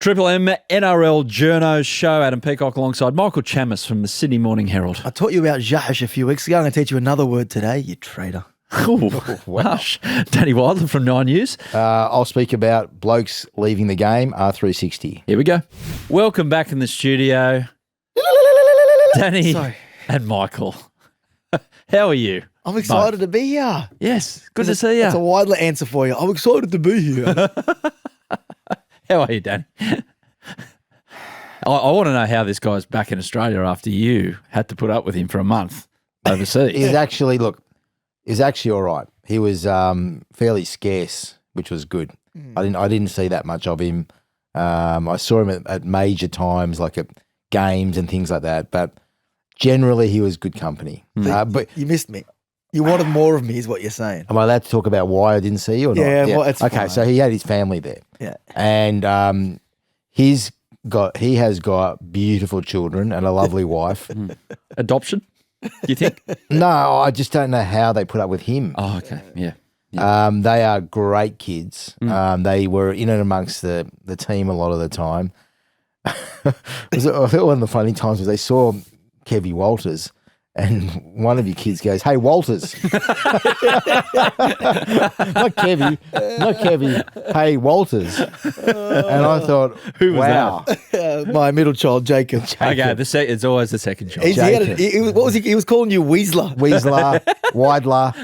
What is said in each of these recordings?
Triple M NRL Journos show. Adam Peacock alongside Michael Chammas from the Sydney Morning Herald. I taught you about Journos a few weeks ago. I'm going to teach you another word today, you traitor. Ooh, harsh. Danny Weidler from 9 News. I'll speak about blokes leaving the game, R360. Here we go. Welcome back in the studio, Danny and Michael. How are you? I'm excited to be here. Yes, good to see you. That's a Weidler answer for you. I'm excited to be here. How are you, Danny? I want to know how this guy's back in Australia after you had to put up with him for a month overseas. He's actually all right. He was fairly scarce, which was good. I didn't see that much of him. I saw him at major times, like at games and things like that. But generally, he was good company. But you missed me. You wanted more of me, is what you're saying. Am I allowed to talk about why I didn't see you or not? Yeah, well, it's okay. fine. So he had his family there. Yeah, and he has got beautiful children and a lovely wife. Adoption, do you think? No, I just don't know how they put up with him. Oh, okay. Yeah. They are great kids. They were in and amongst the team a lot of the time. I thought one of the funny times was they saw Kevy Walters and one of your kids goes, "Hey, Walters." Not Kevy. Hey, Walters. And I thought, Who was wow. my middle child, Jacob. Okay, it's always the second child. What was he? He was calling you Weasler. Weasler, Weidler.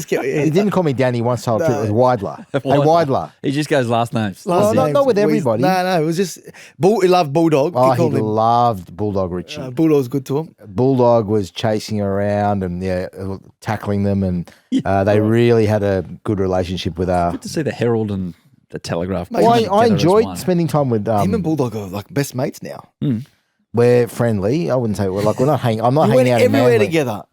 He He didn't call me Danny once. It was Weidler. Hey, Weidler. He just goes last names. Not with everybody. No, it was just he loved Bulldog. Oh, he called him. loved Bulldog Richie. Bulldog's good to him. Bulldog was chasing around and tackling them, and they really had a good relationship with our. Good to see the Herald and the Telegraph. I enjoyed spending time with him and Bulldog are like best mates now. We're friendly. I wouldn't say we're not hanging. I'm not We hanging went out in everywhere Manly. together.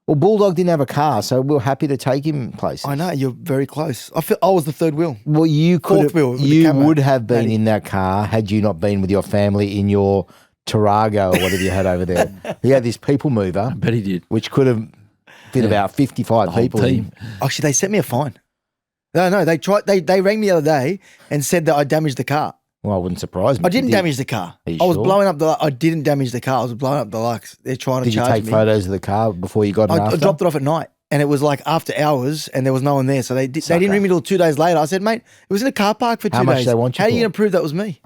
Well, Bulldog didn't have a car, so we were happy to take him places. I know you're very close. I was the third wheel. Well, you Fourth wheel with the you camera. would have been Daddy. in that car had you not been with your family in your Tarago or whatever you had over there. He had this people mover, I bet he did. which could have fit about 55 whole people team. in. Actually, they sent me a fine. No, they tried. They rang me the other day and said that I damaged the car. Well, it wouldn't surprise me. I didn't damage the car. Are you I was sure? blowing up the. I didn't damage the car. I was blowing up the lux. They're trying to Did you charge take me. photos of the car before you got in I after? dropped it off at night, and it was like after hours, and there was no one there. So they didn't ring me till 2 days later. I said, mate, it was in a car park for 2 days. How much do they want you How are you for? going to prove that was me?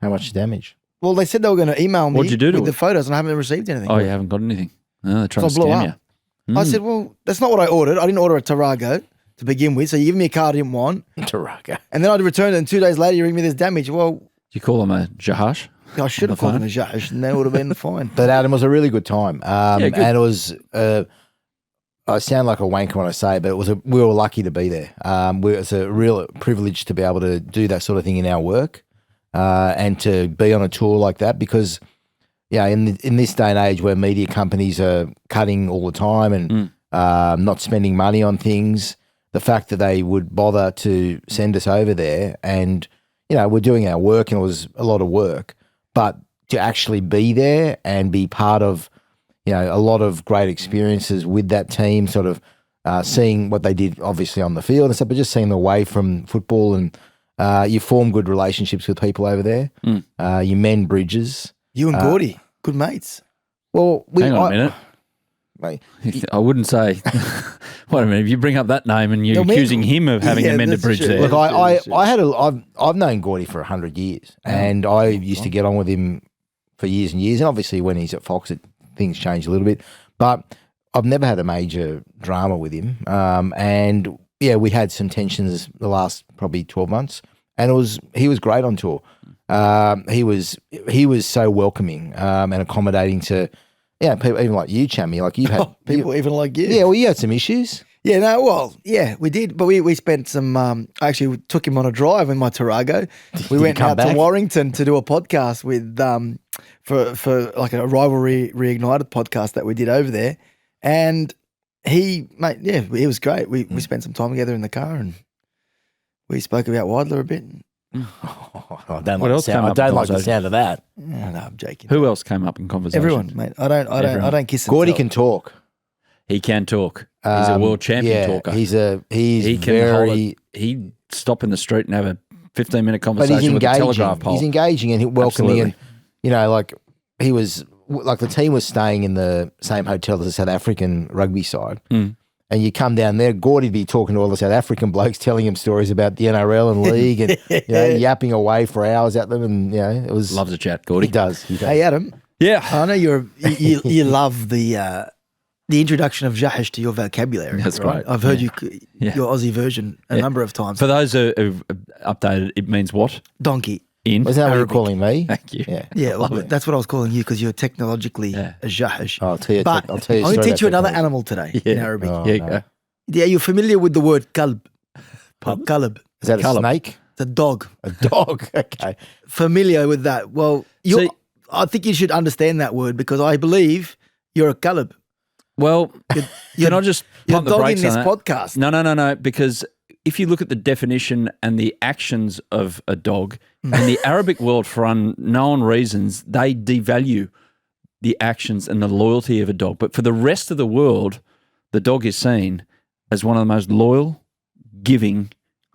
How much damage? Well, they said they were going to email me What'd you do to with it? the photos, and I haven't received anything. Oh, you haven't got anything. Oh, they're trying So to I blew scam up. you. I said, well, that's not what I ordered. I didn't order a Tarago to begin with. So you give me a car I didn't want, Tarago. and then I'd return it, and 2 days later you ring me there's damage. Well, Do you call him a Jahash? I should have On called the him a judge, and that would have been fine. But Adam, it was a really good time. good. And it was, I sound like a wanker when I say it, but we were lucky to be there. It's a real privilege to be able to do that sort of thing in our work and to be on a tour like that because, in this day and age where media companies are cutting all the time and not spending money on things, the fact that they would bother to send us over there and, we're doing our work and it was a lot of work, but to actually be there and be part of, a lot of great experiences with that team, sort of seeing what they did obviously on the field and stuff, but just seeing them away from football and you form good relationships with people over there. You mend bridges. You and Gordy, good mates. Well, Hang on a minute. Mate, I wouldn't say. Wait a minute. If you bring up that name and you're No, accusing him of having Yeah, amended that's bridge true. there. look, I've known Gordy for 100 years, and I used to get on with him for years and years. And obviously, when he's at Fox, things change a little bit. But I've never had a major drama with him. And we had some tensions the last probably 12 months, and he was great on tour. He was so welcoming and accommodating to people even like you, Chammy. Like you had People even like you. Yeah, well, you had some issues. Yeah, no, well, yeah, we did. But we spent some, actually we took him on a drive in my Tarago. We went come out to back? Warrington to do a podcast with, for like a rivalry reignited podcast that we did over there. And he was great. We spent some time together in the car and we spoke about Weidler a bit. I don't What like, else the came sound, I up don't in like the conversation? sound of that. No, I'm joking. Who else came up in conversation? Everyone, mate. I don't kiss and Gordy tell. can talk. He can talk. He's a world champion talker. He's he can very. He'd stop in the street and have a 15-minute But he's conversation with a engaging. telegraph pole. He's engaging and welcoming. Absolutely. And, like he was, like the team was staying in the same hotel as the South African rugby side. And you come down there, Gordy'd be talking to all the South African blokes, telling him stories about the NRL and league and yapping away for hours at them. And, it was... Loves a chat, Gordy. He does. Hey, Adam. Yeah. I know you love the introduction of Jahish to your vocabulary. That's right? great. I've heard your Aussie version a number of times. For those who've updated, it means what? Donkey. In? Was that what you're Arabic. calling me? Thank you. Yeah, well, that's what I was calling you because you're technologically Yeah. a Jahish. I'll tell you. But I'll tell you. I'm going to teach you another animal. animal today in Arabic. Oh, Yeah, you no. go. Yeah, you're familiar with the word kalb. Kalb. Is that a Colour. snake? It's a dog. A dog? Okay. Familiar with that. Well, See- I think you should understand that word because I believe you're a kalb. Well, can I just You're pump the dogging brakes this on that? podcast. No, because if you look at the definition and the actions of a dog, in the Arabic world, for unknown reasons, they devalue the actions and the loyalty of a dog. But for the rest of the world, the dog is seen as one of the most loyal, giving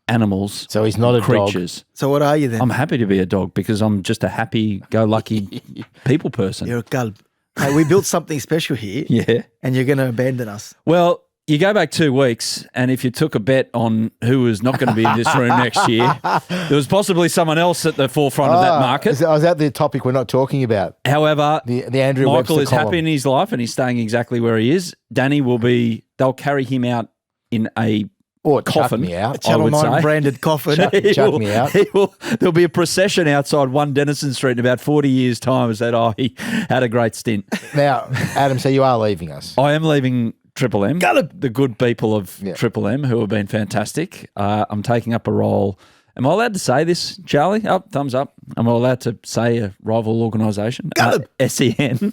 animals, So he's not a creatures. So what are you then? I'm happy to be a dog because I'm just a happy-go-lucky people person. You're a kalb. Hey, we built something special here Yeah. and you're going to abandon us. Well, you go back 2 weeks, and if you took a bet on who was not going to be in this room next year, there was possibly someone else at the forefront of that market. Is that the topic we're not talking about? However, The Andrew Michael Webster is column. happy in his life, and he's staying exactly where he is. Danny they'll carry him out in a Or chuck coffin. me out. I Channel would 9 say. branded coffin. Chuck me out. There'll be a procession outside 1 Denison Street in about 40 years' time and said, he had a great stint. Now, Adam, so you are leaving us. I am leaving Triple M, the good people of Yeah. Triple M who have been fantastic. I'm taking up a role. Am I allowed to say this, Charlie? Oh, thumbs up. Am I allowed to say a rival organisation, SEN,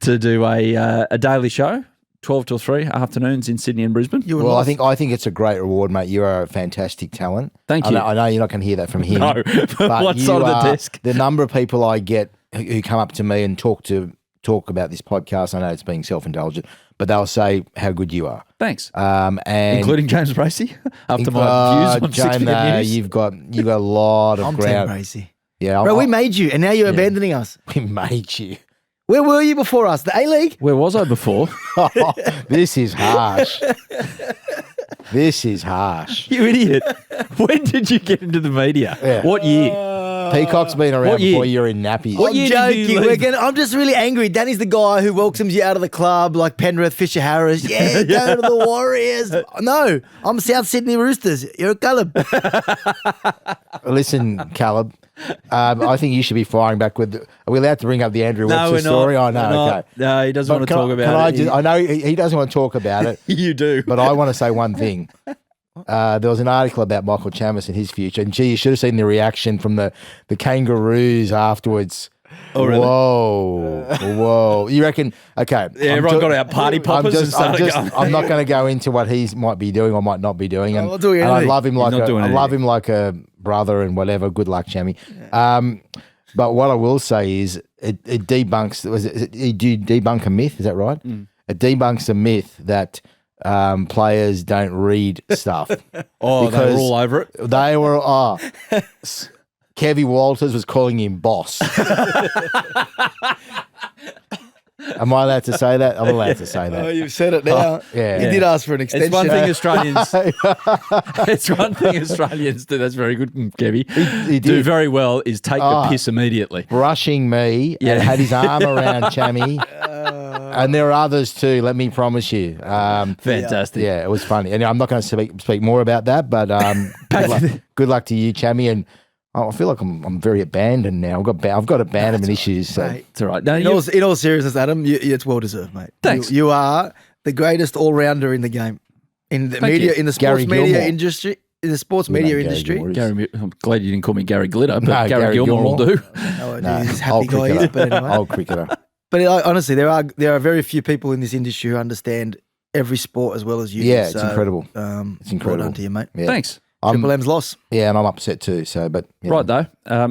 to do a daily show, 12 till 3 afternoons in Sydney and Brisbane? You would Well, love- I think it's a great reward, mate. You are a fantastic talent. Thank you. I know you're not going to hear that from him. No, but what you side of the are- desk? The number of people I get who come up to me and talk about this podcast, I know it's being self-indulgent, but they'll say how good you are. Thanks. And Including James Bracey, after my views on 6 Jane, Minute News. you've got a lot of I'm Tim ground. Bracey. Yeah, Bro, we made you and now you're abandoning us. we made you. Where were you before us? The A-League? Where was I before? This is harsh. This is harsh. You idiot. When did you get into the media? Yeah. What year? Peacock's been around What year? before you're in nappies. What I'm year did you joking. leave? I'm just really angry. Danny's the guy who welcomes you out of the club like Penrith, Fisher Harris. Yeah, go to the Warriors. No, I'm South Sydney Roosters. You're a Caleb. Listen, Caleb, I think you should be firing back with. Are we allowed to bring up the Andrew No, Webster we're story? not. Oh, no, We're not. okay. No, he doesn't But want to talk can about it. I know he doesn't want to talk about it, You do. but I want to say one thing. There was an article about Michael Chammas and his future, and gee, you should have seen the reaction from the Kangaroos afterwards. Oh, really? Whoa! You reckon? Okay, Yeah, everyone got out party poppers and started going. I'm not going to go into what he might be doing or might not be doing, and, I'm not doing and I anything. love him like not doing I love him like a brother and whatever. Good luck, Chammy. But what I will say is it debunks. It debunk a myth? Is that right? It debunks a myth that players don't read stuff. Oh, they were because all over it. They were. Kevy Walters was calling him boss. Am I allowed to say that? I'm allowed to say that. Oh, you've said it now. yeah. You did ask for an extension. It's one thing Australians. It's one thing Australians do. That's very good, Kevy. He Do did. very well is take the piss immediately. Brushing me and had his arm around Chammy. And there are others too, let me promise you. Fantastic. Yeah, it was funny. And I'm not going to speak more about that, but good luck to you, Chammy. And I feel like I'm very abandoned now. I've got abandonment issues. So. Mate, It's all right. No, in all seriousness, Adam, it's well deserved, mate. Thanks. You are the greatest all-rounder in the game, in the Thank media, you. in the sports Gary media Gilmore. industry, in the sports media Gary industry. Gilmore. Gary, I'm glad you didn't call me Gary Glitter, but No, Gary, Gary Gilmore will Gilmore. do. No, No, he's a happy old guy, cricketer. but anyway. Old cricketer. But honestly, there are very few people in this industry who understand every sport as well as you. Yeah, do. it's So, incredible. It's It's incredible. Well done to you, mate. Yeah. Thanks. Triple M's loss. Yeah, and I'm upset too. So, but yeah. Right though,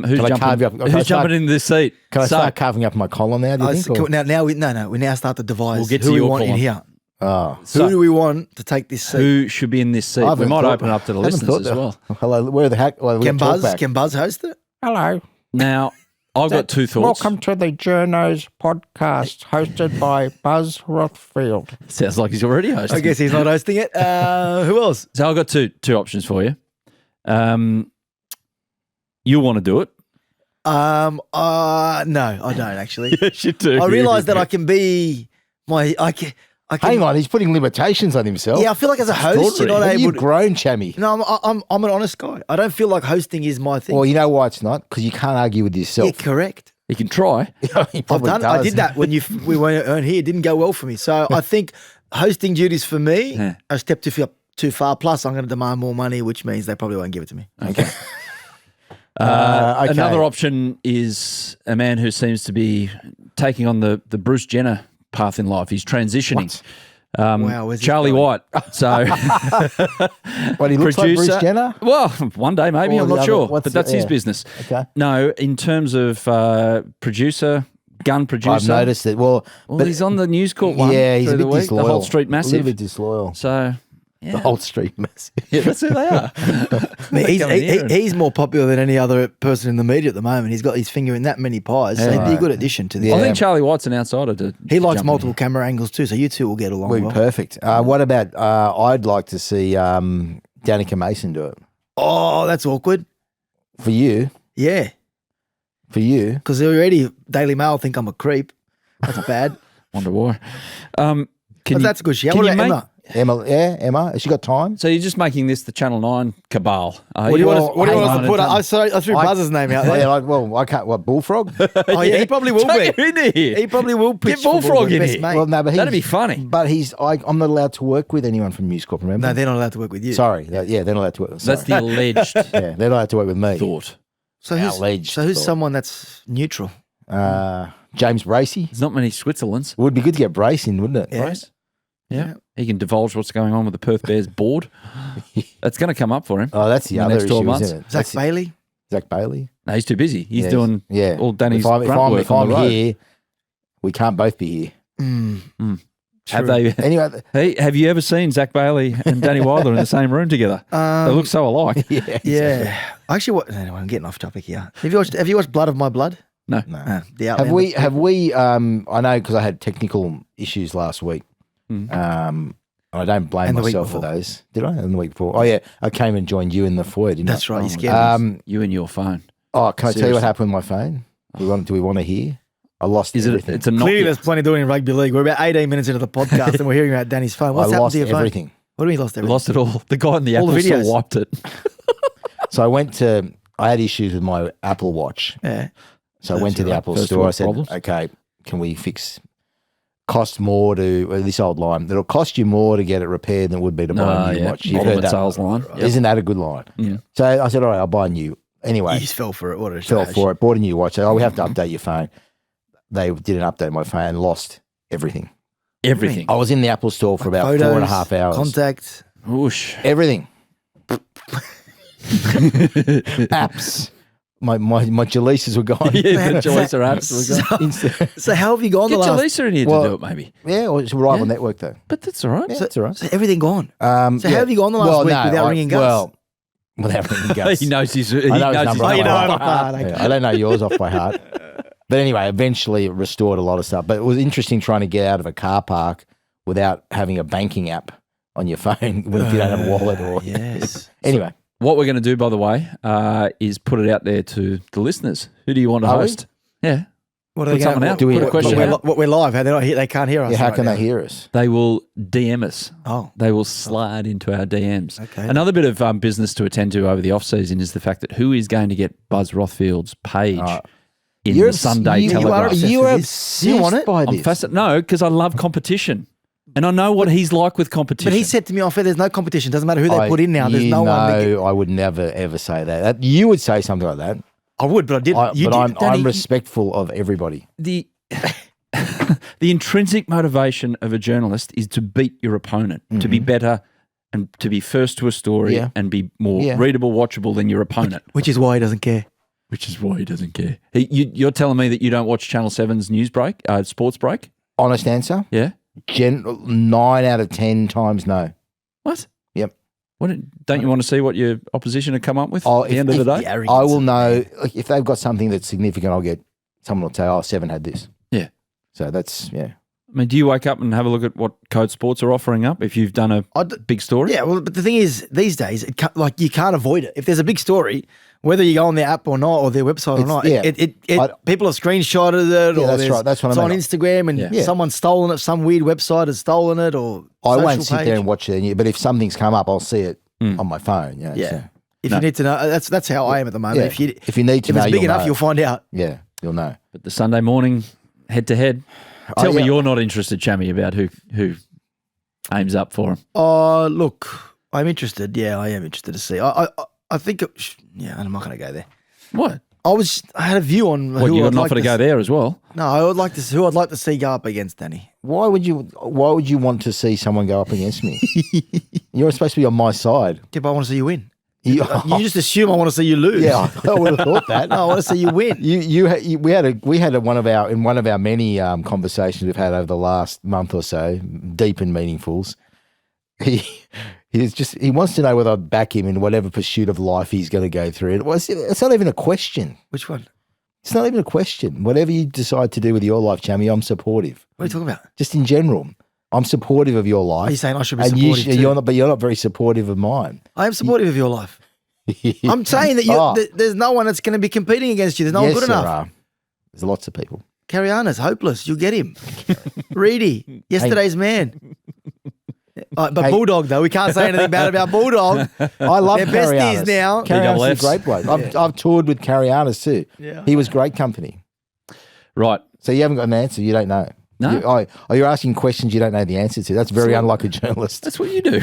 who's Can I carve you up? jumping? Can I Who's start- jumping into this seat? Can I So- start carving up my column now? Do you think? or- Now we now start to devise We'll get to who we your want in column. here. Oh, Who do we want to take this seat? Who should be in this seat? I We haven't might thought- open it up to the haven't listeners thought as that. well. Hello, where the heck? Well, we Can talk Buzz? back. Can Buzz host it? Hello. Now, I've got two thoughts. Welcome to the Journos podcast hosted by Buzz Rothfield. Sounds like he's already hosting. I guess he's not hosting it. Who else? So I've got two options for you. You want to do it? No, I don't actually. Yes, you do. I realise that I can be I can. Hang on, he's putting limitations on himself. Yeah, I feel like as a host, you're not Have able you to. grown, Chammy? No, I'm an honest guy. I don't feel like hosting is my thing. Well, you know why it's not? Because you can't argue with yeah, yourself. correct. You can try. He I've probably done. I does. did that when we weren't here. It didn't go well for me. So I think hosting duties for me Yeah. a step too far. Plus, I'm going to demand more money, which means they probably won't give it to me. Okay. Okay. Another option is a man who seems to be taking on the Bruce Jenner path in life. He's transitioning. Wow, where's this Charlie going? White. So, What, he looks like Bruce producer- Jenner? well, one day maybe, Or I'm the not other- sure, what's but that's the- his yeah. business. Okay. No, in terms of producer, gun producer. I've noticed it. Well, Well, he's on the News Court one yeah, he's through a the bit week, disloyal. the whole street A massive. little bit disloyal. So, yeah, The whole street massive. yeah, that's who they are. He's more popular than any other person in the media at the moment. He's got his finger in that many pies. So he'd be a good addition to the. Yeah. I think Charlie White's an outsider. He likes jump in multiple here. camera angles too, so you two will get along We're well. perfect. What about, I'd like to see Danica Mason do it. Oh, that's awkward. For you, Yeah, because already Daily Mail think I'm a creep. That's bad. Wonder why. Can But you- that's a good shout. can What you about make- Emma? Emma, has she got time? So you're just making this the Channel 9 cabal. What do you want us, what do you hang want us to on, put? I threw Buzz's name out Oh, there. yeah, I can't, what, Bullfrog? Oh yeah, he probably will Chuck be. him in here. He probably will pitch Get Bullfrog for in best here. mate. Well, no, but That'd be funny. But I'm not allowed to work with anyone from News Corp, remember? No, they're not allowed to work with you. Sorry. Yeah, they're not allowed to work with That's the alleged Yeah, they're not allowed to work with me. thought. So Alleged who's thought. someone that's neutral? James Bracey. There's not many Switzerlands. Would be good to get Brace in, wouldn't it? Yeah. Brace. Yeah. He can divulge what's going on with the Perth Bears board. That's going to come up for him. Oh, that's the In the other next 12 issue, months. isn't it? Zach That's Bailey. Zach Bailey. No, he's too busy. He's Yes. doing all Danny's if grunt work if on I'm the road. here, we can't both be here. Have they? Anyway, Hey, have you ever seen Zach Bailey and Danny Weidler in the same room together? They look so alike. yeah. Yeah. Actually, anyway, I'm getting off topic here. Have you watched Blood of My Blood? No. No. The Have Outlander. we, I know because I had technical issues last week. I don't blame And the week myself for before. those. Did I? And the week before. Oh, yeah. I came and joined you in the foyer, didn't That's I? right. You scared us. You and your phone. Oh, can I tell you Seriously. what happened with my phone? Do we want to hear? I lost Is it? everything. It's a Clearly, Nokia. there's plenty doing in rugby league. We're about 18 minutes into the podcast, and we're hearing about Danny's phone. I What's happened lost to your phone? everything. What do you mean lost everything? Lost it all. The guy in the All the Apple store videos. wiped it. So I had issues with my Apple Watch. Yeah. So I went to the Apple First store. world I said, problems. okay, can we cost more this old line? It'll cost you more to get it repaired than it would be to buy a new watch. You've heard Ultimate that. sales line. Yep. Isn't that a good line? Yeah. So I said, all right, I'll buy a new. Anyway, You just fell for it. What a fell trash. for it, bought a new watch. Said, we have to update your phone. They did an update on my phone and lost everything. Everything. I was in the Apple store for about Photos, 4.5 hours. Contact. Whoosh. Everything. Apps. My Jaleesas were gone. Yeah, the Jalisa apps. We're going. So how have you gone Get the last? Jalisa in here Well- to do it, maybe. Yeah, or it's a rival network though. But that's all right. Yeah, that's all right. So everything gone. So how have you gone the last week without ringing Gus? Well, without ringing Gus. He knows his. He I know his knows number his off you by know heart. it off by heart, okay. Yeah, I don't know yours off by heart. But anyway, eventually it restored a lot of stuff. But it was interesting trying to get out of a car park without having a banking app on your phone if you don't have a wallet or Yes. anyway. What we're going to do, by the way, is put it out there to the listeners. Who do you want to Are we? host? Yeah. What Put something out. do we- Put a what- question what- out. We're live. How they can't hear us. Yeah, how right can now. they hear us? They will DM us. Oh, They will slide into our DMs. Okay. Another bit of business to attend to over the off season is the fact that who is going to get Buzz Rothfield's page in the Sunday you Telegraph. are obsessed you with are this. obsessed You want it? by I'm this. fascinated. No, because I love competition, and I know what he's like with competition. but he said to me off air, "There's no competition. Doesn't matter who they put in now. There's no one." That I would never ever say that. You would say something like that. I would, but I didn't. You but did. I'm respectful of everybody. the the intrinsic motivation of a journalist is to beat your opponent, to be better, and to be first to a story, Yeah. and be more Yeah. readable, watchable than your opponent. Which is why he doesn't care. Which is why he doesn't care. You're telling me that you don't watch Channel 7's news break, sports break? Honest answer. Yeah. 9 out of 10 times no. What? Yep. Don't you want to see what your opposition had come up with Oh, at the end of the day? I will know if they've got something that's significant. I'll get someone will say, "Oh, Seven had this." Yeah. So that's I mean, do you wake up and have a look at what Code Sports are offering up if you've done a big story? Yeah, well, but the thing is, these days, you can't avoid it. If there's a big story, whether you go on their app or not, or their website or not, people have screenshotted it, or that's right. That's what it's I on mean. Instagram, and someone's stolen it. Some weird website has stolen it, or I won't social sit page. there and watch it. But if something's come up, I'll see it on my phone. Yeah. So, If you need to know, that's how I am at the moment. Yeah. If you need to know, it's big you'll enough, know. you'll find out. Yeah, you'll know. But the Sunday morning head-to-head, tell me you're not interested, Chammy, about who aims up for him. Look, I'm interested. Yeah, I am interested to see. I think, I'm not going to go there. What? I had a view on What, who you got I'd an like offer to to go there as well? No, I would like to see who I'd like to see go up against Danny. Why would you want to see someone go up against me? You're supposed to be on my side. Yeah, but I want to see you win. You just assume I want to see you lose. Yeah, I would have thought that. No, I want to see you win. We had one of our many conversations we've had over the last month or so, deep and meaningfuls. He wants to know whether I'd back him in whatever pursuit of life he's going to go through. It's not even a question. Which one? It's not even a question. Whatever you decide to do with your life, Chammy, I'm supportive. What are you talking about? Just in general, I'm supportive of your life. Are you saying I should be and supportive too? you're not very supportive of mine. I am supportive of your life. I'm saying that there's no one that's going to be competing against you. There's no one good enough. There are. There's lots of people. Carriana's hopeless. You'll get him. Reedy, yesterday's man. But Bulldog, though, we can't say anything bad about Bulldog. I love They're besties Carrianas. now. Carrianas is a great bloke. I've toured with Carrianas too. Yeah. He was great company. Right. So you haven't got an answer. You don't know. No. You're asking questions you don't know the answer to. That's very unlike a journalist. That's what you do.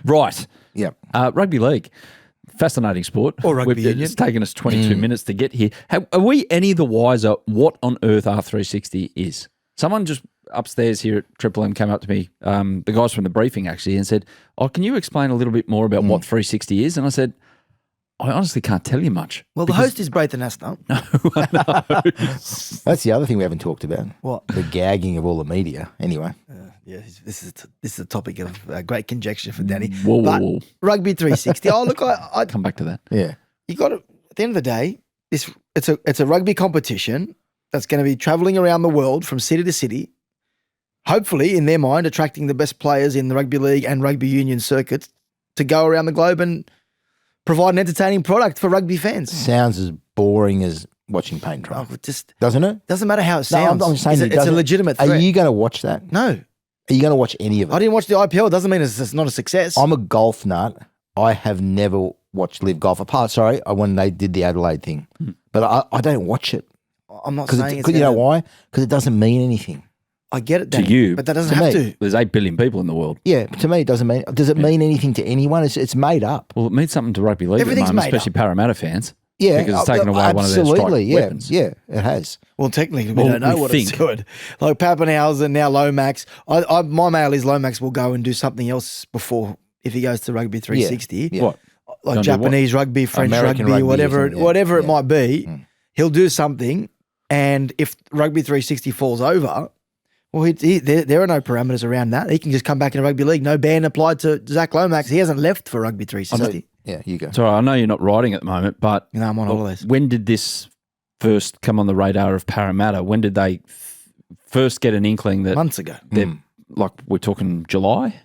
Right. Yeah. Rugby league. Fascinating sport. Or rugby union. It's taken us 22 minutes to get here. Are we any the wiser what on earth R360 is? Someone just upstairs here at Triple M came up to me, the guys from the briefing actually, and said, can you explain a little bit more about what 360 is? And I said, I honestly can't tell you much. Well, the host is Braithen Astor. That's the other thing we haven't talked about. What? The gagging of all the media. Anyway. Yeah, this is a topic of great conjecture for Danny. Whoa. Rugby 360. Look, I Come back to that. Yeah. you got to, at the end of the day, it's a rugby competition that's going to be traveling around the world from city to city, hopefully in their mind attracting the best players in the rugby league and rugby union circuits to go around the globe and provide an entertaining product for rugby fans. Sounds as boring as watching paint dry. Doesn't it? Doesn't matter how it sounds. I'm saying it's a legitimate threat. Are you going to watch that? No. Are you going to watch any of it? I didn't watch the IPL. It doesn't mean it's not a success. I'm a golf nut. I have never watched live golf. When they did the Adelaide thing. But I don't watch it. I'm not saying it's you know why? Because it doesn't mean anything. I get it, Danny, To you. but that doesn't have to. There's 8 billion people in the world. Yeah, but to me it doesn't mean. Does it mean anything to anyone? It's made up. Well, it means something to rugby league Everything's at the moment, made especially up. Parramatta fans. Yeah, Because it's taken away one of their strike weapons. Yeah, it has. Well, technically, we don't know we what think. it's good. Like Pappenhausen, now Lomax. My mail is Lomax will go and do something else before if he goes to Rugby 360. Yeah. What? Like Gonna do Japanese rugby, French American rugby, rugby or whatever, something, whatever it yeah. might be. He'll do something, and if Rugby 360 falls over, well, there are no parameters around that. He can just come back in a rugby league. No ban applied to Zach Lomax. He hasn't left for Rugby 360. Yeah, you go. Sorry, I know you're not riding at the moment, but No, I'm on holidays. when did this first come on the radar of Parramatta? When did they first get an inkling that Months ago. they're, like we're talking July,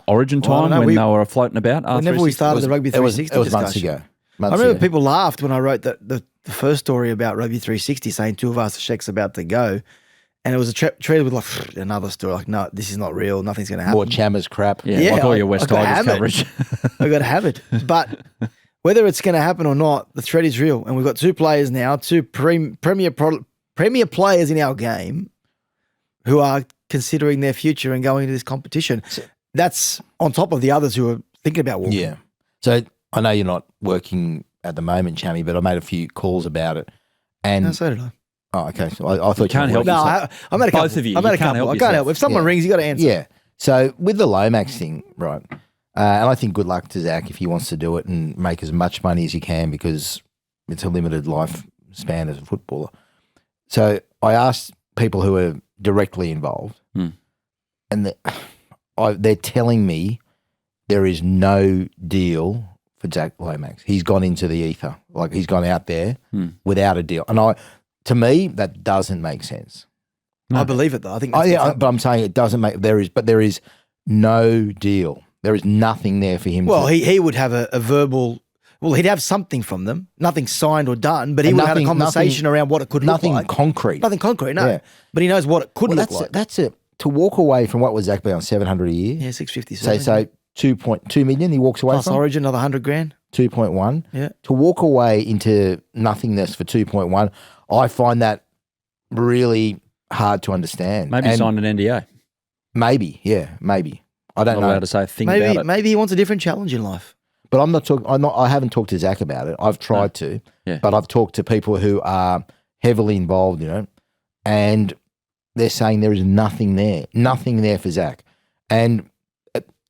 Origin Well, I time don't know, when we- they were floating about? Whenever we R360? started the Rugby It was 360 months discussion. ago. I remember people laughed when I wrote the first story about Rugby 360 saying two of us Shek's about to go. And it was treated with like another story, like, no, this is not real. Nothing's going to happen. More Chammas crap. Yeah, like all your West I gotta Tigers have it. coverage. I got to have it. But whether it's going to happen or not, the threat is real. And we've got two players now, two premier players in our game who are considering their future and going into this competition. That's on top of the others who are thinking about walking. Yeah. So I know you're not working at the moment, Chammy, but I made a few calls about it. And No, so did I. oh, okay. So I thought can't you were help working. No, I'm at a couple. Both of you. I'm at You a can't couple. help I can't yourself. help. If someone Yeah. rings, you got to answer. Yeah. So with the Lomax thing, right, and I think good luck to Zach if he wants to do it and make as much money as he can because it's a limited lifespan as a footballer. So I asked people who are directly involved, Hmm. and they're telling me there is no deal for Zach Lomax. He's gone into the ether, like he's gone out there without a deal. And to me, that doesn't make sense. I believe it though. I think. Oh That's yeah, but I'm saying it doesn't make. There is no deal. There is nothing there for him. Well, he would have a verbal. Well, he'd have something from them, nothing signed or done, but he would have had a conversation around what it could look like. Nothing concrete. Nothing concrete, no. Yeah. But he knows what it could look like. That's it. To walk away from what was Zach on 700 a year. Yeah, 657. So 2.2 million he walks away plus from. Origin, another 100 grand. 2.1. Yeah. To walk away into nothingness for 2.1, I find that really hard to understand. Maybe signed an NDA. Maybe, yeah, maybe. I don't Not know. allowed to say a thing about it. Maybe he wants a different challenge in life. But I'm not talking. I haven't talked to Zach about it. I've tried to, but I've talked to people who are heavily involved in it, and they're saying there is nothing there for Zach, and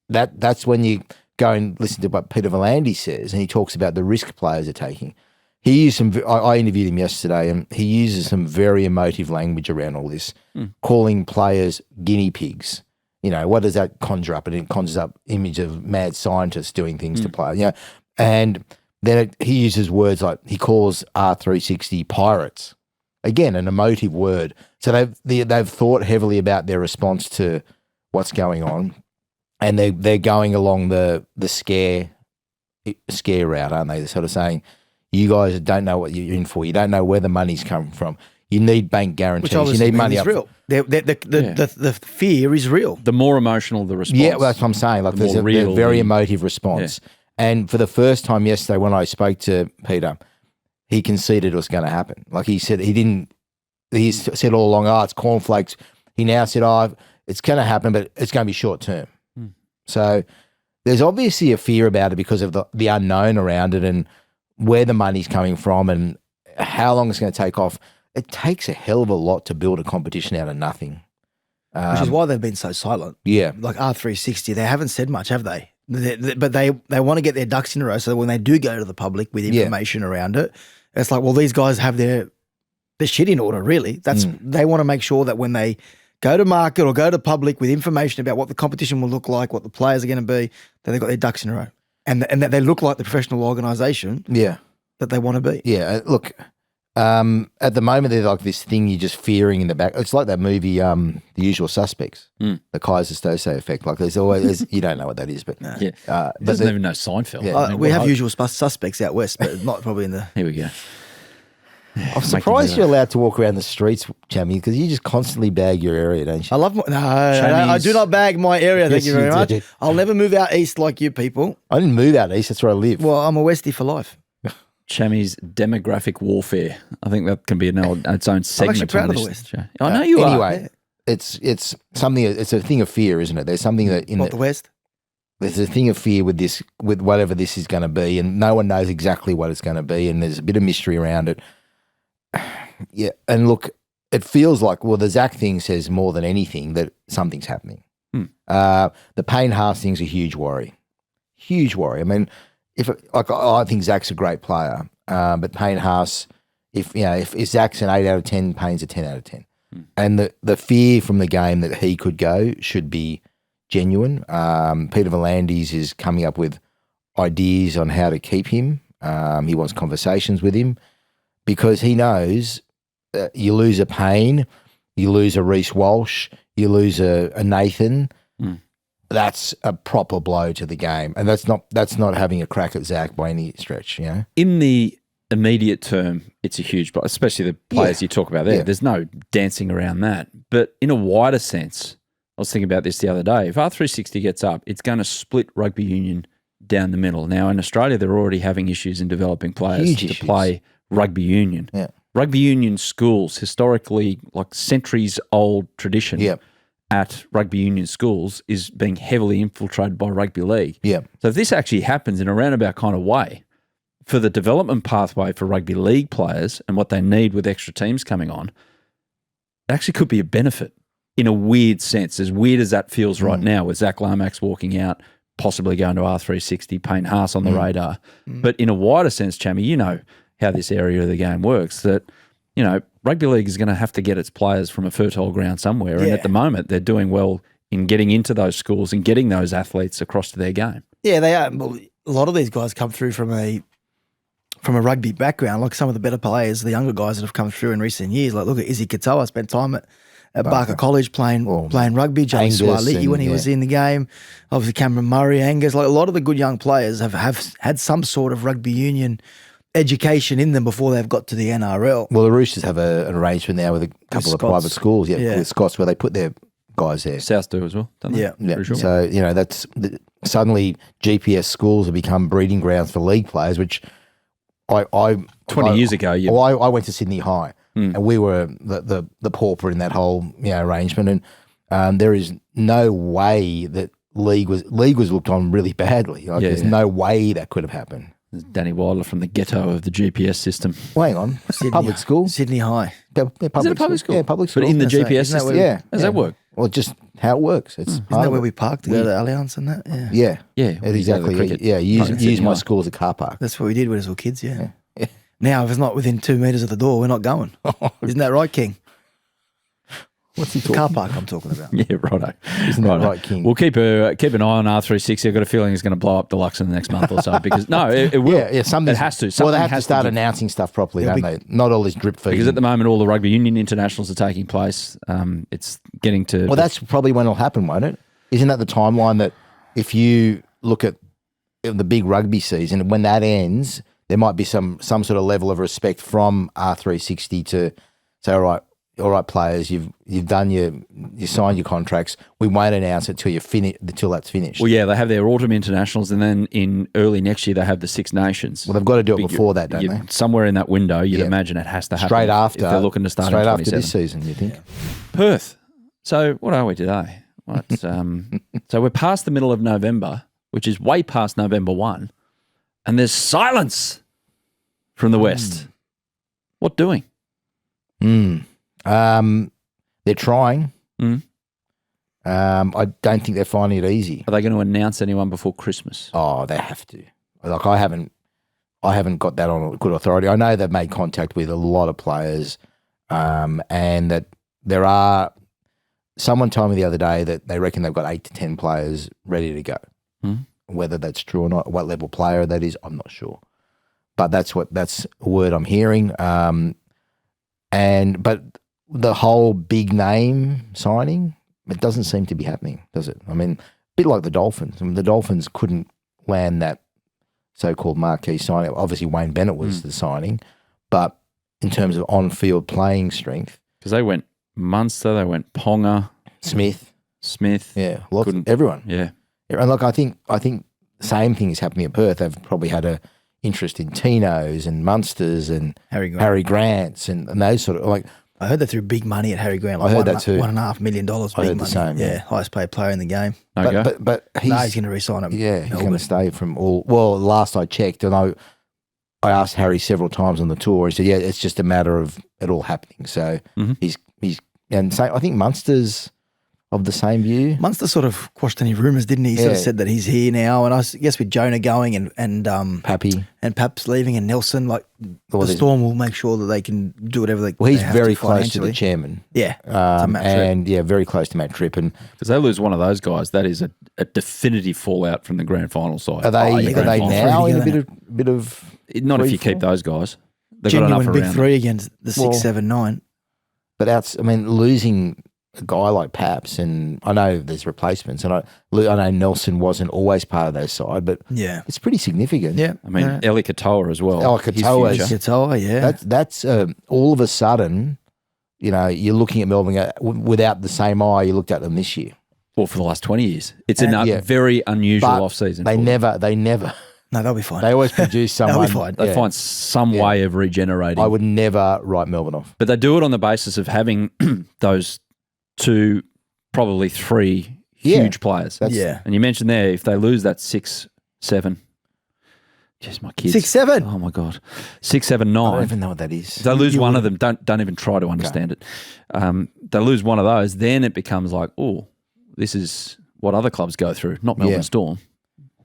that's when you go and listen to what Peter V'landys says, and he talks about the risk players are taking. He used some. I interviewed him yesterday, and he uses some very emotive language around all this, calling players guinea pigs. You know, what does that conjure up? And it conjures up image of mad scientists doing things to players. Yeah, and then he uses words like he calls R360 pirates. Again, an emotive word. So they've thought heavily about their response to what's going on, and they're going along the scare route, aren't they? They're sort of saying, you guys don't know what you're in for. You don't know where the money's coming from. You need bank guarantees. Which you need money is up. real. The fear is real. The more emotional the response. Yeah, well, that's what I'm saying. Like there's a very emotive response. Yeah. And for the first time yesterday when I spoke to Peter, he conceded it was going to happen. Like he said, he said all along, it's cornflakes. He now said, it's going to happen, but it's going to be short term. So there's obviously a fear about it because of the unknown around it and where the money's coming from and how long it's going to take off. It takes a hell of a lot to build a competition out of nothing. Which is why they've been so silent. Yeah. Like R360, they haven't said much, have they? But they want to get their ducks in a row so that when they do go to the public with information around it, it's like, well, these guys have their shit in order, really. They want to make sure that when they go to market or go to public with information about what the competition will look like, what the players are going to be, that they've got their ducks in a row. And that they look like the professional organisation that they want to be. Yeah, look, at the moment they're like this thing you're just fearing in the back. It's like that movie, The Usual Suspects, the Kaiser Stose effect. Like there's always, you don't know what that is, but he doesn't even know Seinfeld. Yeah. I mean, we have usual suspects out west, but not probably in the... Here we go. I'm surprised you're allowed to walk around the streets, Chammy, because you just constantly bag your area, don't you? I love I do not bag my area, thank you very much. I'll never move out east like you people. I didn't move out east, that's where I live. Well, I'm a Westie for life. Chammy's demographic warfare. I think that can be its own segment. I'm actually proud on of the this West. show. I know you anyway, are. It's something. It's a thing of fear, isn't it? There's something that the West. There's a thing of fear with this, with whatever this is going to be, and no one knows exactly what it's going to be, and there's a bit of mystery around it. Yeah, and look, it feels like the Zach thing says more than anything that something's happening. The Payne Haas thing's a huge worry. Huge worry. I mean, I think Zach's a great player, but Payne Haas, if Zach's an 8 out of 10, Payne's a 10 out of 10. And the fear from the game that he could go should be genuine. Peter V'landys is coming up with ideas on how to keep him. He wants conversations with him because he knows you lose a Payne, you lose a Reece Walsh, you lose a Nathan. That's a proper blow to the game, and that's not having a crack at Zach by any stretch. You know, in the immediate term, it's a huge blow, especially the players you talk about there. Yeah. There's no dancing around that. But in a wider sense, I was thinking about this the other day. If R360 gets up, it's going to split rugby union down the middle. Now, in Australia, they're already having issues in developing players to play rugby union. Yeah. Rugby union schools, historically, like centuries-old tradition. Yeah. At rugby union schools is being heavily infiltrated by rugby league. Yeah. So if this actually happens in a roundabout kind of way, for the development pathway for rugby league players and what they need with extra teams coming on, it actually could be a benefit in a weird sense, as weird as that feels right now with Zach Lomax walking out, possibly going to R360, Payne Haas on the radar. But in a wider sense, Chammy, you know how this area of the game works, that you know, rugby league is going to have to get its players from a fertile ground somewhere. And Yeah. at the moment, they're doing well in getting into those schools and getting those athletes across to their game. Yeah, they are. Well, a lot of these guys come through from a rugby background. Like some of the better players, the younger guys that have come through in recent years. Like look at Izzy Katoa, spent time at Barker College playing rugby. Joey Angus Suaalii when he and- was in the game. Obviously Cameron Murray, Angus. Like a lot of the good young players have had some sort of rugby union education in them before they've got to the NRL. Well, the Roosters have an arrangement now with a couple of Scots. private schools, Yeah. with Scots, where they put their guys there. South do as well, don't they? Yeah. Yeah. For sure. So, you know, that's suddenly GPS schools have become breeding grounds for league players, which I 20 years ago, you I went to Sydney High and we were the pauper in that whole arrangement. And there is no way that league was looked on really badly. Like, there's no way that could have happened. Danny Weidler from the ghetto of the GPS system. Well, hang on. Public school. Sydney High. Yeah, Is it a public school? Yeah, public school. But in the Isn't that GPS system? where- yeah. How does that work? Well, just how it works. It's Isn't that where we parked to go to Allianz and that? Yeah. Yeah. Yeah, It we go to the exactly. cricket. Yeah, use Sydney my High. school as a car park. That's what we did when we were kids, yeah. Now, if it's not within 2 metres of the door, we're not going. Isn't that right, King? What's he The car park I'm talking about. Yeah, righto. Isn't that right, King? We'll keep an eye on R360. I've got a feeling it's going to blow up Deluxe in the next month or so because, no, it will. Yeah, something. It has to. Well, Something they have to has start give. announcing stuff properly, don't they? Not all this drip feeding. Because at the moment, all the rugby union internationals are taking place. It's getting to. Well, that's probably when it'll happen, won't it? Isn't that the timeline that if you look at the big rugby season, when that ends, there might be some sort of level of respect from R360 to say, all right, players, you've done you signed your contracts. We won't announce it till that's finished. Well, yeah, they have their autumn internationals, and then in early next year they have the Six Nations. Well, they've got to do it before that, don't they? Somewhere in that window, you'd imagine it has to happen Straight after. if they're looking to start straight in after 27. this season, you think? Perth. So what are we today? What? So we're past the middle of November, which is way past November 1, and there's silence from the West. What doing? They're trying. Mm. I don't think they're finding it easy. Are they going to announce anyone before Christmas? Oh, they have to. Like I haven't got that on good authority. I know they've made contact with a lot of players, and that there are. Someone told me the other day that they reckon they've got 8 to 10 players ready to go. Whether that's true or not, what level player that is, I'm not sure. But that's a word I'm hearing. But the whole big name signing, it doesn't seem to be happening, does it? I mean, a bit like the Dolphins. I mean, the Dolphins couldn't land that so-called marquee signing. Obviously, Wayne Bennett was the signing, but in terms of on-field playing strength, Because they went Munster, they went Ponga, Smith, yeah, everyone. Yeah, And look, I think the same thing is happening at Perth. They've probably had a interest in Tinos and Munsters and Harry Grants and those sort of like. I heard they threw big money at Harry Grant. Like I heard that too. $1.5 million. I Big heard the money. same, yeah. Highest paid player in the game. But he's He's going to resign him. yeah, he's going to stay from all. Well, last I checked, and I asked Harry several times on the tour. He said, "Yeah, it's just a matter of it all happening." So he's and so I think Munster's of the same view. Munster sort of quashed any rumours, didn't he? He sort of said that he's here now, and I guess with Jonah going and Pappy. and Paps leaving and Nelson, like the Storm will make sure that they can do whatever they. Well, he's they have very to close to the financially. chairman. Yeah, to Matt Tripp. and very close to Matt Tripp. And because they lose one of those guys, that is a definitive fallout from the grand final side. are they yeah, grand now final. in a Together. bit of Not if you free keep fall? those guys. They've got Genuine enough big around. three against the 6, 7, 9. But losing a guy like Paps, and I know there's replacements, and I know Nelson wasn't always part of those side, but Yeah, it's pretty significant. yeah. I mean, Eli Katoa as well. Eli Katoa His is- future. Katoa, yeah. That's all of a sudden, you're looking at Melbourne without the same eye you looked at them this year. Well, for the last 20 years. It's a Yeah. very unusual But off-season. They for them. never. No, they'll be fine. They always produce someone. be fine. They yeah. find some way of regenerating. I would never write Melbourne off. But they do it on the basis of having those 2, probably 3 Yeah. huge players. Yeah. And you mentioned there, if they lose that 6, 7, just my kids. 6, 7. Oh my God. 6, 7, I don't 9. even know what that is. If they lose one of them, don't even try to understand it. They lose one of those, then it becomes like, oh, this is what other clubs go through, not Melbourne Yeah. Storm.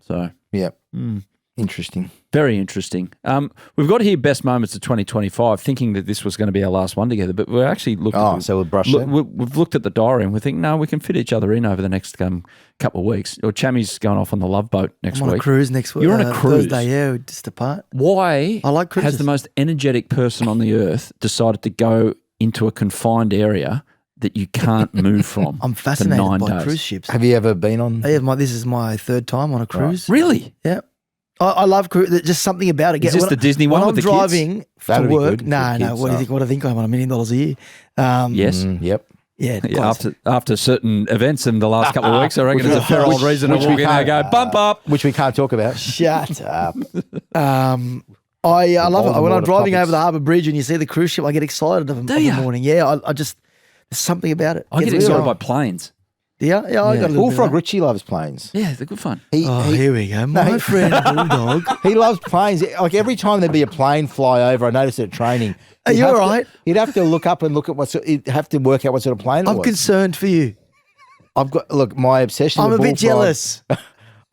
So Yeah. Interesting. Very interesting. We've got here best moments of 2025, thinking that this was going to be our last one together, but we're actually looking. Oh, so we'll brush that. We've looked at the diary and we think, no, we can fit each other in over the next couple of weeks. Or Chammy's going off on the Love Boat next I'm on week. a cruise next week. You're on a cruise. Thursday, yeah, we just depart. Why I like cruises. has the most energetic person on the earth decided to go into a confined area that you can't move from? I'm for fascinated 9 by days? cruise ships. Have you ever been on? This is my third time on a cruise. Really? Yeah. I love cruise. There's just something about it. Is this When the Disney one when with I'm the kids? driving to That'd be work, good for no. kids, What do you think? What do I think I'm on $1 million a year? Yes. Yep. Yeah. Yeah, close. after certain events in the last couple of weeks, I reckon it's a fair old reason to which walk we in there and go, can't- bump up. Which we can't talk about. Shut up. I love it. When I'm driving over the Harbour Bridge and you see the cruise ship, I get excited of Do ya? the morning. Yeah, I just there's something about it. I get Gets me excited by going. planes. Yeah, I got a little bit Bullfrog of that. Richie loves planes. Yeah, they're good fun. Oh, here we go. My friend Bulldog. He loves planes. Like every time there'd be a plane fly over, I noticed it at training. Are you all right? You'd have to look up and look at you'd have to work out what sort of plane it I'm was. concerned for you. Look, my obsession I'm with a bit bullfrog- jealous.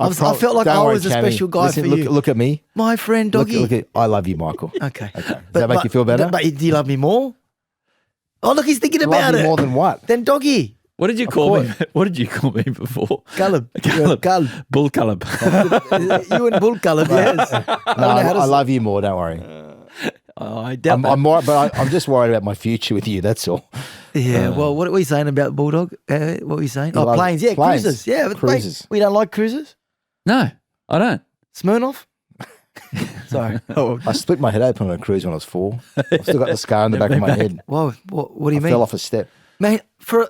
I felt like Don't I worry, was a Chammy. special guy Listen, for you. Look at me. My friend Doggy. Look at, I love you, Michael. Okay. Does that make you feel better? But do you love me more? Oh, look, he's thinking Love about you it. more than what? Then Doggy. What did you call me? What did you call me before? Gullub. Gullub. Bull Gullub. You and Bull Gullub, yes. No, I love you more. Don't worry. Oh, I doubt I'm that. more, but I'm just worried about my future with you. That's all. Yeah, well, what were you saying about Bulldog? What were you saying? Oh, love planes. Yeah, planes. cruises. Yeah, but Cruises. Wait, we don't like cruises? No, I don't. Smirnoff? Sorry. Oh, I split my head open on a cruise when I was 4. I've still got the scar in the back of my head. whoa, what do you I mean? fell off a step. Man,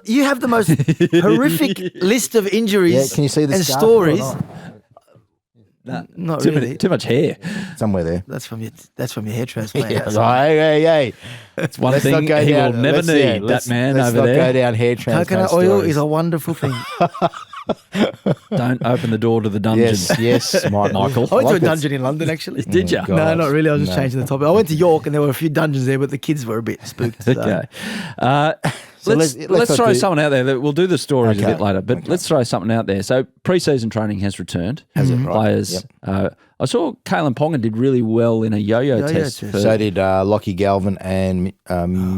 you have the most horrific list of injuries Yeah, can you see the and scar? stories. Or Not Too, really. too much hair. Somewhere there. That's from your hair transplant. Yeah, That's- hey. It's one Let's thing not go he down. will never let's- need, yeah, that let's- man let's over not there. go down hair transplant Coconut oil stories. is a wonderful thing. Don't open the door to the dungeon. Yes, Michael. I went to a like this. dungeon in London, actually. Did ya? God. No, not really. I was just changing the topic. I went to York and there were a few dungeons there, but the kids were a bit spooked. So. Okay. So let's let's not throw do- someone out there. We'll do the stories a Okay. bit later, but let's throw something out there. So preseason training has returned. Has it? Right. Players. I saw Kalen Ponga did really well in a yo-yo Yo-yo test. test. for- So did Lockie Galvin and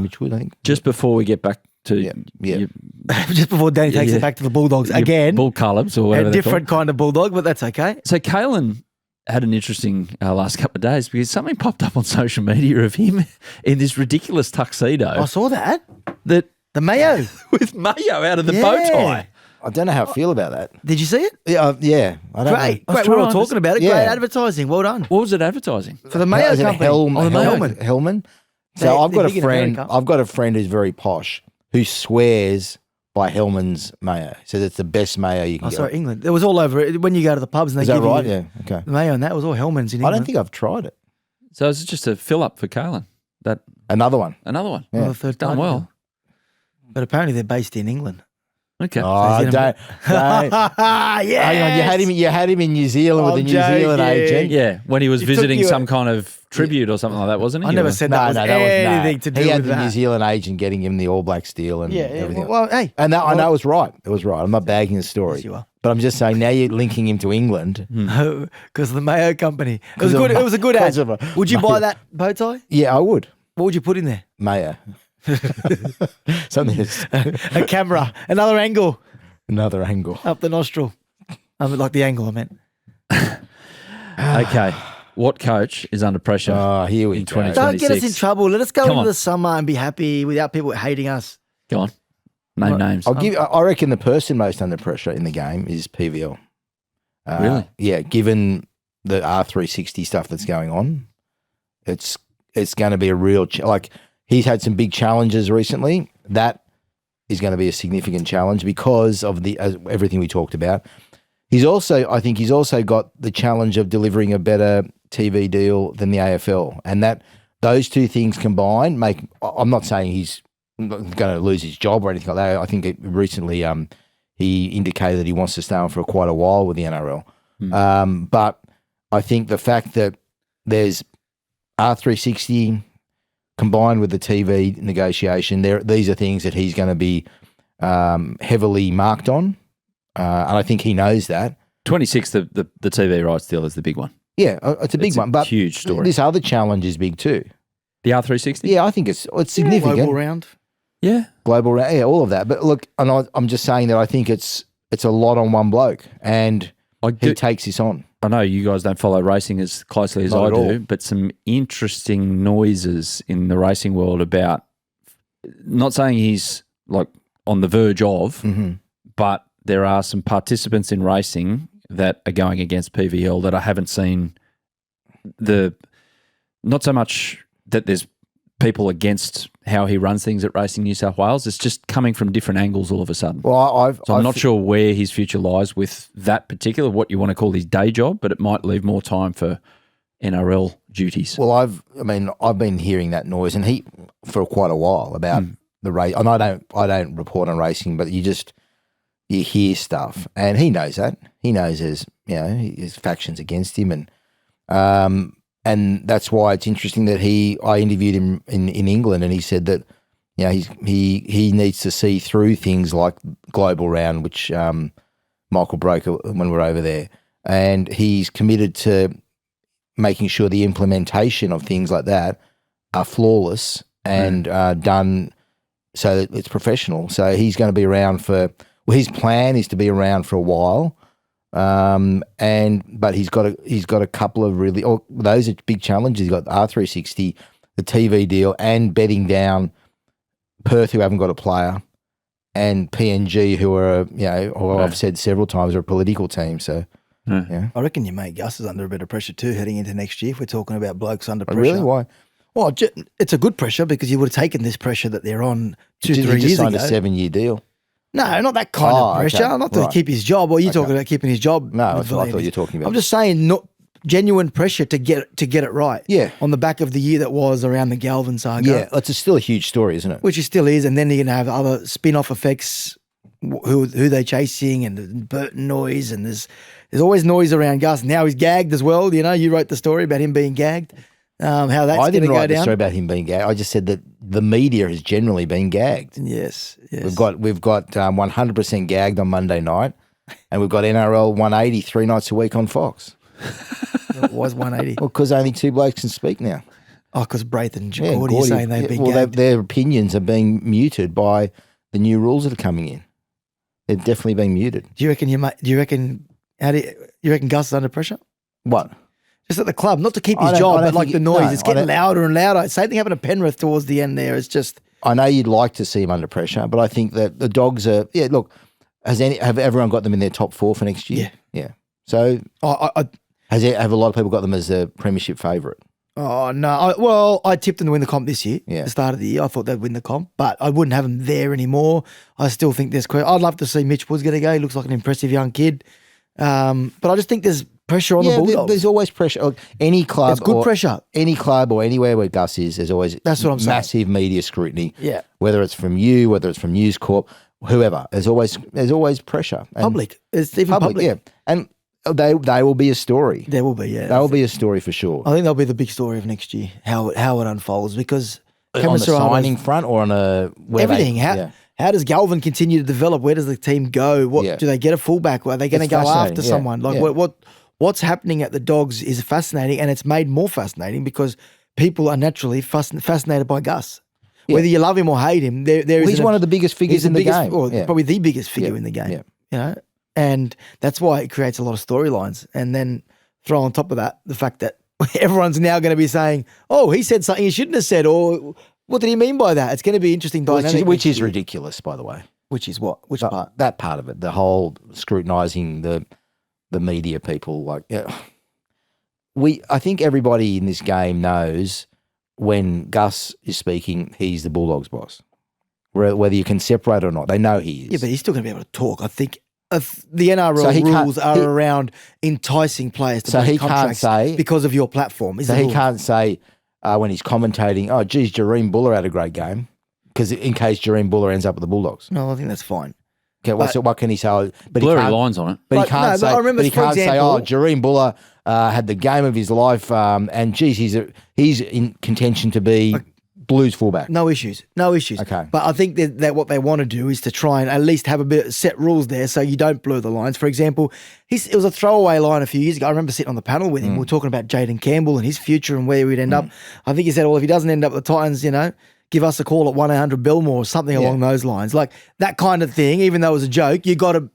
Mitch Wood, I think. just before we get back to Yeah. your- Just before Danny takes Yeah. it back to the Bulldogs your again. bull cullubs or A whatever. they're different kind of Bulldog, but that's okay. called. So Kalen had an interesting last couple of days because something popped up on social media of him in this ridiculous tuxedo I saw that. that The Mayo. with mayo out of the bow Yeah. tie. I don't know how I feel about that. Did you see it? Yeah. I don't Great. know. Great. trying We're to all talking about it. Yeah. Great advertising. Well done. What was it advertising? For the Mayo Is it company. Hellman? Hellman. So They're I've got a big in friend. America. I've got a friend who's very posh who swears by Hellman's mayo. Says it's the best mayo you can Oh, get. sorry, England. It was all over it. When you go to the pubs and they Is that give right? you Yeah. Okay. the Mayo and that was all Hellman's in I England. don't think I've tried it. So it's just a fill up for Kalen. That Another one. another one. Well, the third Done time. well. But apparently they're based in England. Okay. Oh, he's in don't. Yeah. Hang on, you had him in New Zealand with I'm the New Zealand joking. agent. Yeah, when he was He took visiting you- some kind of tribute or something like that, wasn't he? I never said that was anything to do He had with the New that. Zealand agent getting him the All Black steel and Yeah. everything. Well, hey. And that, I know it was right. It was right. I'm not bagging the story. Yes, you are. But I'm just saying now you're linking him to England. Because of the Mayo company. It was good. It was a good ad. Because of a- Would you buy that bow tie? Yeah, I would. What would you put in there? Mayo. Something that's A camera, another angle another angle. up the nostril. Like the angle I meant. Okay. What coach is under pressure? Oh, here we In go. 2020. Don't get us in 26. trouble. Let us go Come into on. the summer and be happy without people hating us. Go on. Name names. I reckon the person most under pressure in the game is PVL. Really? Yeah, given the R360 stuff that's going on, it's going to be a real like he's had some big challenges recently. That is going to be a significant challenge because of the everything we talked about. I think he's also got the challenge of delivering a better TV deal than the AFL, and that those two things combined make. I'm not saying he's going to lose his job or anything like that. I think recently he indicated that he wants to stay on for quite a while with the NRL. But I think the fact that there's R360 combined with the TV negotiation, these are things that he's going to be heavily marked on. And I think he knows that. 26, the TV rights deal is the big one. Yeah, it's a big It's one. But huge story. this other challenge is big too. The R360? Yeah, I think it's significant. Global round. Yeah. Global, yeah, all of that. But look, and I'm just saying that I think it's a lot on one bloke, and he takes this on. I know you guys don't follow racing as closely as Not I at do, all. but some interesting noises in the racing world about, not saying he's like on the verge of, but there are some participants in racing that are going against PVL that I haven't seen. Not so much that there's people against how he runs things at Racing New South Wales. It's just coming from different angles all of a sudden. Well, I'm not sure where his future lies with that particular, what you want to call his day job, but it might leave more time for NRL duties. Well, I've been hearing that noise, and he for quite a while about the race. And I don't report on racing, but you hear stuff, and he knows that. He knows there's factions against him, and that's why it's interesting that I interviewed him in England, and he said that he needs to see through things like Global Round, which Michael broke when we were over there, and he's committed to making sure the implementation of things like that are flawless and done so that it's professional. So he's going to be around his plan is to be around for a while. But he's got a couple of those are big challenges. He's got the R360, the TV deal, and bedding down Perth, who haven't got a player, and PNG, who are I've said several times, are a political team. So yeah, I reckon your mate Gus is under a bit of pressure too heading into next year. If we're talking about blokes under pressure, really, why? Well, it's a good pressure because you would have taken this pressure that they're on 2-3 He years just signed ago. a 7-year deal. No, not that kind of pressure. Okay. Not to keep his job. Or you talking about keeping his job? No, that's what I thought you were talking about. I'm just saying, not genuine pressure to get it right. Yeah. On the back of the year that was around the Galvin saga. Yeah, it's still a huge story, isn't it? Which it still is, and then you're gonna have other spin-off effects. Who they're chasing, and the Burton noise, and there's always noise around Gus. Now he's gagged as well. You wrote the story about him being gagged. How that's going to go down. I didn't write the story about him being gagged. I just said that the media has generally been gagged. Yes. We've got 100% gagged on Monday night, and we've got NRL 180 3 nights a week on Fox. It was 180. Well, because only 2 blokes can speak now. Oh, because Braith and Gordy are saying they've been gagged. Their opinions are being muted by the new rules that are coming in. They're definitely being muted. Do you reckon Gus is under pressure? What? Just at the club, not to keep his job, but like the noise. It's getting louder and louder. Same thing happened to Penrith towards the end there. It's just... I know you'd like to see him under pressure, but I think that the Dogs are... Yeah, look, have everyone got them in their top 4 for next year? Yeah. So have a lot of people got them as a premiership favourite? Oh, no. I tipped them to win the comp this year. Yeah. At the start of the year, I thought they'd win the comp, but I wouldn't have them there anymore. I still think there's... I'd love to see Mitch Woods get a go. He looks like an impressive young kid. But I just think there's pressure on the Bulldogs. There's always pressure. Look, any club... It's good pressure. Any club or anywhere where Gus is, there's always massive media scrutiny. Yeah. Whether it's from you, whether it's from News Corp, whoever. There's always pressure. And public. It's even public. Yeah. And they will be a story. There will be, yeah. They will be a story for sure. I think that'll be the big story of next year, how it unfolds, because on the signing front or on everything. How does Galvin continue to develop? Where does the team go? Do they get a fullback? Are they going to go after someone? What's happening at the Dogs is fascinating, and it's made more fascinating because people are naturally fascinated by Gus. Yeah. Whether you love him or hate him, he's one of the biggest figures in the game. Probably the biggest figure in the game. Yeah. And that's why it creates a lot of storylines. And then throw on top of that the fact that everyone's now going to be saying, "Oh, he said something he shouldn't have said," or "What did he mean by that?" It's going to be interesting dynamic. Which is ridiculous, by the way. Which is what? Which part? That part of it, the whole scrutinising the media people. I think everybody in this game knows when Gus is speaking, he's the Bulldogs boss. Whether you can separate or not, they know he is. Yeah, but he's still going to be able to talk. I think the NRL rules are around enticing players to break contracts because of your platform. He can't say when he's commentating, "Oh, geez, Jareem Buller had a great game," because in case Jareem Buller ends up with the Bulldogs. No, I think that's fine. Okay, what can he say? But blurry lines on it. But he can't say. But he can't say, "Oh, Jareem Buller had the game of his life," and geez, he's in contention to be Blues fullback. No issues. Okay. But I think that what they want to do is to try and at least have a bit of set rules there so you don't blur the lines. For example, it was a throwaway line a few years ago. I remember sitting on the panel with him. We were talking about Jaden Campbell and his future and where he'd end up. I think he said, well, if he doesn't end up with the Titans, give us a call at 1-800-BELMORE or something along those lines. Like that kind of thing, even though it was a joke, you got to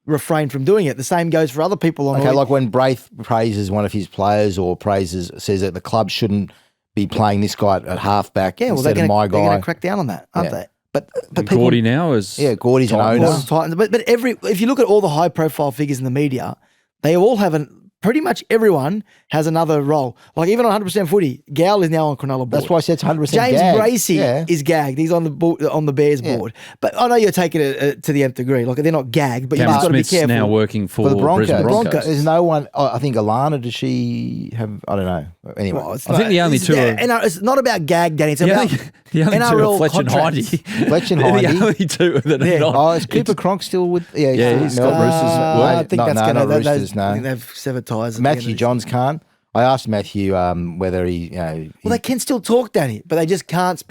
refrain from doing it. The same goes for other people. Okay, like when Braith praises one of his players or says that the club shouldn't be playing this guy at halfback instead of my guy. They're going to crack down on that, aren't they? But people, Gordy now is Gordy's an owner. Titans. But if you look at all the high profile figures in the media, they all have pretty much everyone has another role. Like even on 100% footy, Gal is now on Cronulla board. That's why I said it's 100% James gagged. Bracey is gagged. He's on the Bears board. But I know you're taking it to the nth degree. Like they're not gagged, but Cameron you've got to be Smith's careful. now working for the Brisbane Broncos. There's no one. I think Alana, does she have? I don't know. Anyway, Well, I think the only two are... it's not about gag, Danny. It's about The only two NRL are Fletch and contracts. Heidi. Fletch and They're Heidi. the only two that are not. Oh, is Cooper Cronk still with? Yeah, he's got Roosters. I think that's going to. not Roosters, no. I think they've severed ties. Matthew Johns can't. I asked Matthew whether he. Well, they can still talk, Danny, but they just can't.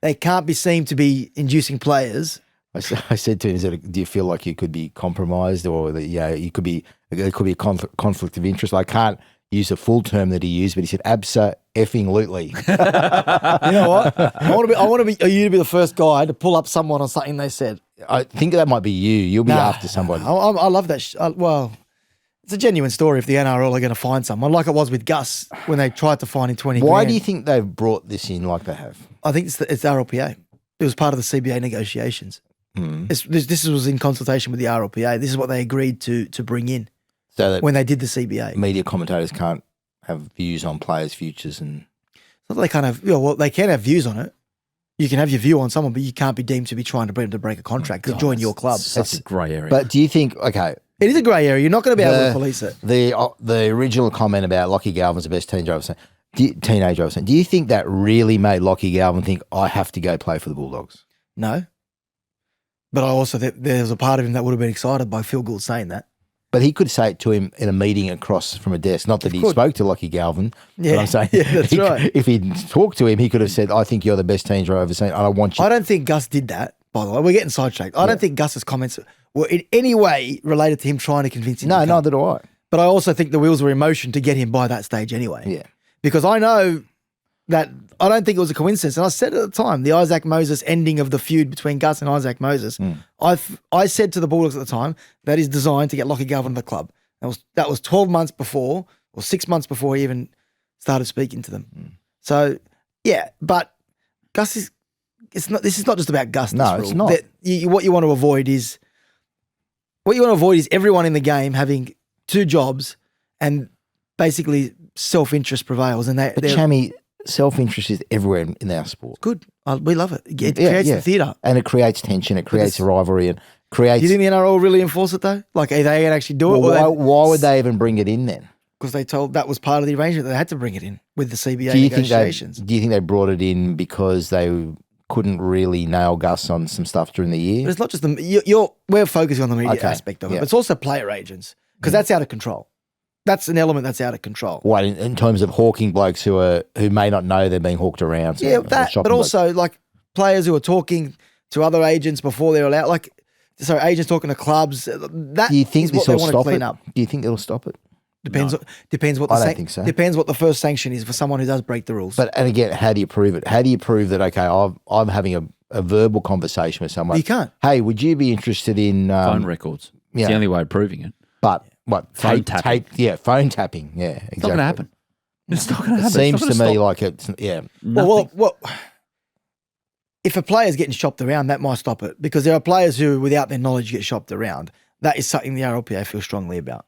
They can't be seen to be inducing players. I said to him, "Do you feel like you could be compromised, or that you could be? There could be a conflict of interest." I can't use the full term that he used, but he said, "Abso-effing-lutely." You know what? I want to be you to be the first guy to pull up someone on something they said. I think that might be you. You'll be after somebody. I love that. Well, it's a genuine story if the NRL are going to find someone, like it was with Gus when they tried to find him 20 Why grand. do you think they've brought this in like they have? I think it's the RLPA. It was part of the CBA negotiations. This was in consultation with the RLPA. This is what they agreed to bring in So that when they did the CBA. media commentators can't have views on players' futures and Not that they can't have, well, they can have views on it. You can have your view on someone, but you can't be deemed to be trying to bring them to break a contract to join your club. That's a grey area. But do you think, okay, It is a grey area. You're not going to be able to police it. the original comment about Lockie Galvin's the best teenager I've seen, do you think that really made Lockie Galvin think, I have to go play for the Bulldogs? No. But I also think there's a part of him that would have been excited by Phil Gould saying that. But he could say it to him in a meeting across from a desk. Not that he spoke to Lockie Galvin, but I'm saying that's right. if he'd talked to him, he could have said, I think you're the best teenager I've ever seen. I want you. I don't think Gus did that, by the way. We're getting sidetracked. I don't think Gus's comments were in any way related to him trying to convince him to come. neither do I. But I also think the wheels were in motion to get him by that stage anyway. Yeah. Because I know that I don't think it was a coincidence. And I said at the time, the Isaac Moses ending of the feud between Gus and Isaac Moses, I said to the Bulldogs at the time, that is designed to get Lockie Galvin to the club. That was 12 months before, or 6 months before he even started speaking to them. So, yeah, but Gus this is not just about Gus. No, it's not. What you want to avoid is everyone in the game having two jobs and basically self-interest prevails. And But Chammy, self-interest is everywhere in our sport. Good. We love it. It creates the theatre. And it creates tension. It creates a rivalry and creates... Do you think the NRL really enforce it though? Like, are they going to actually do it? Well, why would they even bring it in then? Because they told that was part of the arrangement. They had to bring it in with the CBA Do you negotiations. think they brought it in because they couldn't really nail Gus on some stuff during the year? But it's not just we're focusing on the media aspect of it, but it's also player agents because that's out of control. That's an element that's out of control. What, in terms of hawking blokes who may not know they're being hawked around? Yeah, but also like players who are talking to other agents before they're allowed. Like, so agents talking to clubs. That do you think is this what they will want to stop clean it? up. Do you think it'll stop it? Depends. Depends what the I don't think so. Depends what the first sanction is for someone who does break the rules. And again, how do you prove it? How do you prove that? Okay, I'm having a verbal conversation with someone. You can't. Hey, would you be interested in phone records. It's the only way of proving it. But what? Phone tapping. Phone tapping. Yeah, exactly. It's not going to happen. It's not going to happen. It seems It's to not me gonna like it's Well, if a player's getting shopped around, that might stop it because there are players who, without their knowledge, get shopped around. That is something the RLPA feels strongly about.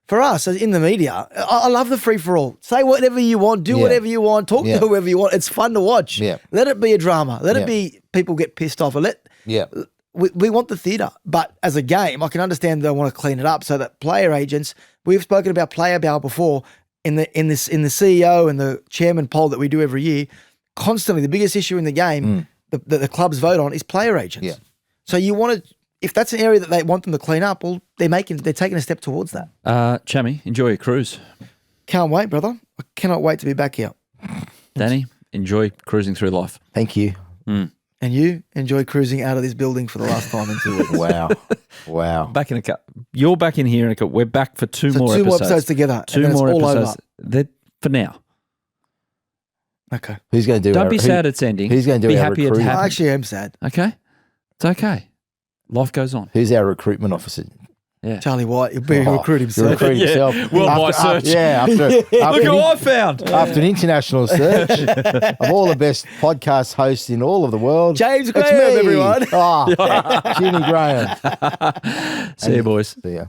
For us, as in the media, I love the free-for-all. Say whatever you want, do whatever you want, talk to whoever you want. It's fun to watch. Yeah. Let it be a drama. Let it be people get pissed off. We want the theatre. But as a game, I can understand they want to clean it up so that player agents, we've spoken about player power before in the CEO and the chairman poll that we do every year, constantly the biggest issue in the game that the clubs vote on is player agents. Yeah. So you want to, if that's an area that they want them to clean up, well, they're taking a step towards that. Chammy, enjoy your cruise. Can't wait, brother. I cannot wait to be back here. Danny, enjoy cruising through life. Thank you. And you enjoy cruising out of this building for the last time in 2 weeks. Wow. Back in a cup. You're back in here in a cup. We're back for two So more two more episodes. episodes together. Two and then more it's all episodes. over. They're, for now. Okay. Who's going to do Don't our, be sad it's ending. who's going to do Be our happy it recruiting? I happened. actually am sad. Okay? It's okay. Life goes on. Who's our recruitment officer? Yeah. Charlie White, he'll be recruit You himself. recruit himself. Worldwide search. After Look who I found. after an international search of all the best podcast hosts in all of the world. James it's Graham, me. everyone. Jimmy Graham. See you, boys. See ya.